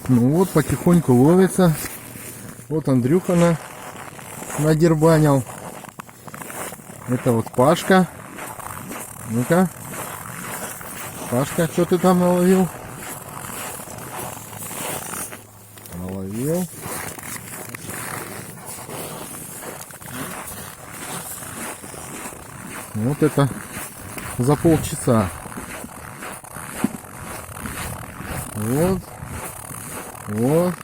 Ну вот, потихоньку ловится. Вот Андрюха надербанил. Это вот Пашка. Ну-ка. Пашка, что ты там наловил? Наловил. Вот это за полчаса. Вот. Вот.